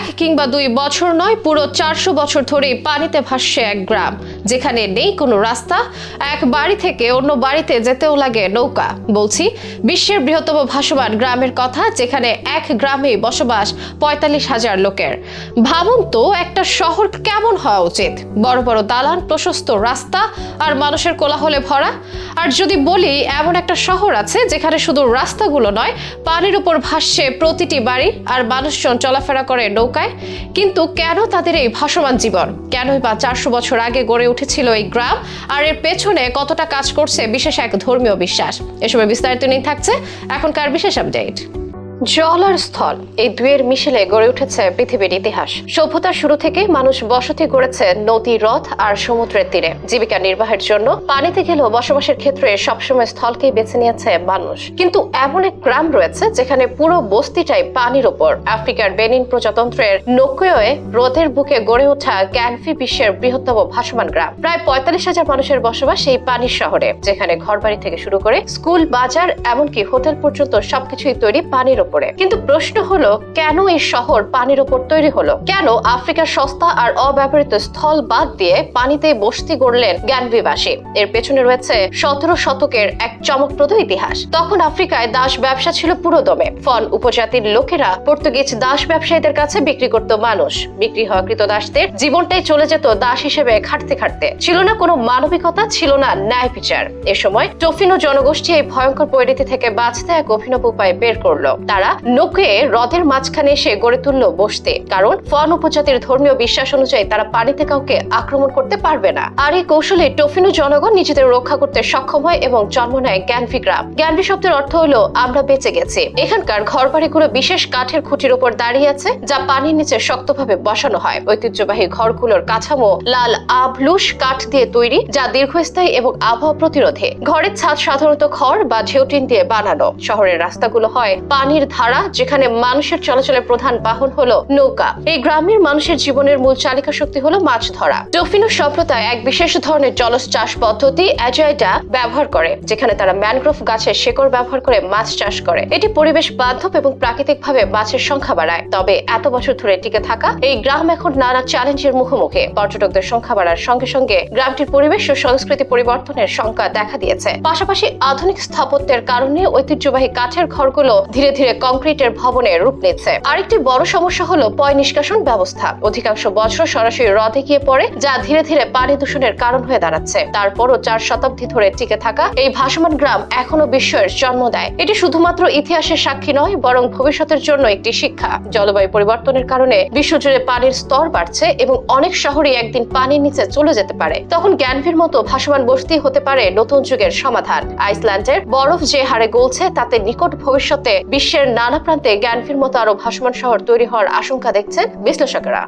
এক কিংবা 2 বছর নয়, পুরো 400 বছর ধরে পানিতে ভাসছে এক গ্রাম, যেখানে নেই কোনো রাস্তা। এক বাড়ি থেকে অন্য বাড়িতে যেতেও লাগে নৌকা। বলছি বিশ্বের বৃহত্তম ভাসমান গ্রামের কথা, যেখানে এক গ্রামে বসবাস 45,000 লোকের। ভাবুন তো, একটা শহর কেমন হওয়া উচিত? বড় বড় দালান, প্রশস্ত রাস্তা আর মানুষের কোলাহলে ভরা। আর যদি বলি এমন একটা শহর আছে যেখানে শুধু রাস্তাগুলো নয়, পানির উপর ভাসছে প্রতিটি বাড়ি আর মানুষজন চলাফেরা করে নৌকায়। কিন্তু কেন তাদের এই ভাসমান জীবন? কেনই বা 400 বছর আগে গড়ে উঠেছিল এই গ্রাম? আর এর পেছনে কতটা কাজ করছে বিশেষ এক ধর্মীয় বিশ্বাস? এসবের বিস্তারিত নিয়ে থাকছে এখনকার বিশেষ আপডেট। জল আর স্থল, এই দুয়ের মিশেলে গড়ে উঠেছে পৃথিবীর ইতিহাস। সভ্যতার শুরু থেকে মানুষ বসতি গড়েছে নদী, হ্রদ আর সমুদ্রের তীরে। জীবিকা নির্বাহের জন্য পানিতে গেলেও বসবাসের ক্ষেত্রে সবসময় স্থলকেই বেছে নিয়েছে মানুষ। কিন্তু এমন এক গ্রাম রয়েছে যেখানে পুরো বস্তিটাই পানির ওপর। আফ্রিকার বেনিন প্রজাতন্ত্রের নোকোয়ে হ্রদের বুকে গড়ে ওঠা গ্যানফি বিশ্বের বৃহত্তম ভাসমান গ্রাম। প্রায় 45,000 মানুষের বসবাস এই পানির শহরে, যেখানে ঘরবাড়ি থেকে শুরু করে স্কুল, বাজার, এমনকি হোটেল পর্যন্ত সবকিছুই তৈরি পানির ওপর। কিন্তু প্রশ্ন হলো, কেন এই শহর পানির উপর তৈরি হলো? কেন আফ্রিকার সস্তা আর অব্যবহৃত স্থল বাদ দিয়ে পানিতে বসতি গড়লেন গ্যানভিবাসী? এর পেছনে রয়েছে 17 শতকের এক চমকপ্রদ ইতিহাস। তখন আফ্রিকায় দাস ব্যবসা ছিল পুরোদমে। ফন উপজাতির লোকেরা পর্তুগিজ দাস ব্যবসায়ীদের কাছে বিক্রি করত মানুষ। বিক্রি হওয়া কৃতদাসদের জীবনটাই চলে যেত দাস হিসেবে খাটতে খাটতে। ছিল না কোনো মানবিকতা, ছিল না ন্যায় বিচার। এ সময় টোফিনো জনগোষ্ঠী এই ভয়ঙ্কর পরিণতি থেকে বাঁচতে এক অভিনব উপায় বের করলো। তারা নোকে হ্রদের মাঝখানে এসে গড়ে তুলল বসতি। কারণ ফন উপজাতির ধর্মীয় বিশ্বাস অনুযায়ী তারা পানিতে কাউকে আক্রমণ করতে পারবে না। আর এই কৌশলে টোফিনো জনগণ নিজেদের রক্ষা করতে সক্ষম হয় এবং জন্ম নেয় গ্যানভি গ্রাম। গ্যানভি শব্দের অর্থ হলো আমরা বেঁচে গেছি। এখানকার ঘরবাড়িগুলো বিশেষ কাঠের খুঁটির উপর দাঁড়িয়ে আছে, যা পানির নিচে শক্তভাবে বসানো হয়। ঐতিহ্যবাহী ঘরগুলোর কাঠামো লাল আবলুস কাঠ দিয়ে তৈরি, যা দীর্ঘস্থায়ী এবং আবহাওয়া প্রতিরোধী। ঘরের ছাদ সাধারণত খড় বা ঝেউটিন দিয়ে বানানো। শহরের রাস্তাগুলো হয় পানির ধারা, যেখানে মানুষের চলাচলের প্রধান বাহন হলো নৌকা। এই গ্রামের মানুষের জীবনের মূল চালিকা শক্তি হলো মাছ ধরা। টোফিনো সভ্যতায় এক বিশেষ ধরনের জলজ চাষ পদ্ধতি অ্যাজাইডা ব্যবহার করে, যেখানে তারা ম্যানগ্রোভ গাছের শেকড় ব্যবহার করে মাছ চাষ করে। এটি পরিবেশ বান্ধব এবং প্রাকৃতিকভাবে মাছের সংখ্যা বাড়ায়। তবে এত বছর ধরে টিকে থাকা এই গ্রাম এখন নানা চ্যালেঞ্জের মুখোমুখি। পর্যটকদের সংখ্যা বাড়ার সঙ্গে সঙ্গে গ্রামটির পরিবেশ ও সংস্কৃতি পরিবর্তনের শঙ্কা দেখা দিয়েছে। পাশাপাশি আধুনিক স্থাপত্যের কারণে ঐতিহ্যবাহী কাঠের ঘরগুলো ধীরে ধীরে কংক্রিটের ভবনের রূপ নিচ্ছে। আরেকটি বড় সমস্যা হলো পয় নিষ্কাশন ব্যবস্থা। অধিকাংশ বছর সরাসরি হ্রদে গিয়ে পড়ে, যা ধীরে ধীরে পানি দূষণের কারণ হয়ে দাঁড়াচ্ছে। তারপরও 4 শতাব্দী ধরে টিকে থাকা এই ভাসমান গ্রাম এখনো বিশ্বের জন্ম দেয়। এটি শুধুমাত্র ইতিহাসের সাক্ষী নয়, বরং ভবিষ্যতের জন্য একটি শিক্ষা। জলবায়ু পরিবর্তনের কারণে বিশ্বজুড়ে পানির স্তর বাড়ছে এবং অনেক শহরই একদিন পানির নিচে চলে যেতে পারে। তখন গ্যানভির মতো ভাসমান বস্তি হতে পারে নতুন যুগের সমাধান। আইসল্যান্ডের বরফ যে হারে গলছে, তাতে নিকট ভবিষ্যতে বিশ্বের নানা প্রান্তে গ্যানভির মতো আরো ভাসমান শহর তৈরি হওয়ার আশঙ্কা দেখছেন বিশ্লেষকেরা।